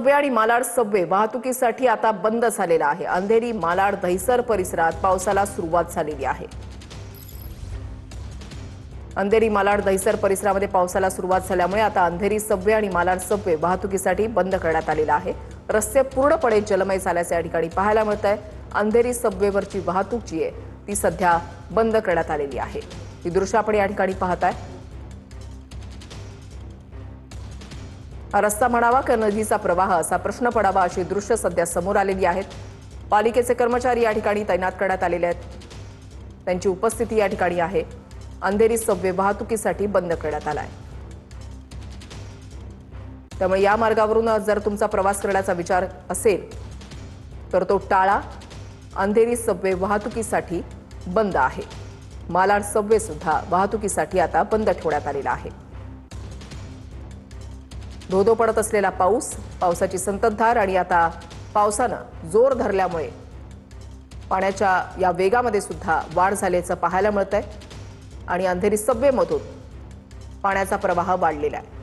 Subway आणि Malad Subway वाहतुकीसाठी आता बंद झालेला आहे। अंधेरी मालाड दहिसर परिसरात पावसाला सुरुवात झालेली आहे। अंधेरी मालाड दहिसर परिसरामध्ये पावसाला सुरुवात झाल्यामुळे आता अंधेरी सबवे आणि मालाड सबवे वाहतुकीसाठी बंद करण्यात आलेला आहे। रस्ते पूर्णपणे जलमय झाल्याचे या ठिकाणी पाहायला मिळत आहे। अंधेरी सबवेवरची वाहतूक जी आहे ती सध्या बंद करण्यात आलेली आहे। ही दृश्य आपण या ठिकाणी पाहताय। हा रस्ता म्हणावा का नदीचा प्रवाह असा प्रश्न पडावा अशी दृश्य सध्या समोर आलेली आहेत। पालिकेचे कर्मचारी या ठिकाणी तैनात करण्यात आलेले आहेत। त्यांची उपस्थिती या ठिकाणी आहे। अंधेरी सबवे वाहतुकीसाठी बंद करण्यात आलाय। त्यामुळे या मार्गावरून जर तुमचा प्रवास करण्याचा विचार असेल तर तो टाळा। अंधेरी सबवे वाहतुकीसाठी बंद आहे। मालाड सबवे सुद्धा वाहतुकीसाठी आता बंद ठेवण्यात आलेला आहे। धोधो पडत असलेला पावसाची संततधार आणि आता पावसानं जोर धरल्यामुळे पाण्याच्या या वेगामध्ये सुद्धा वाढ झाल्याचं पाहायला मिळतंय आणि अंधेरी सबवेमधून पाण्याचा प्रवाह वाढलेला आहे।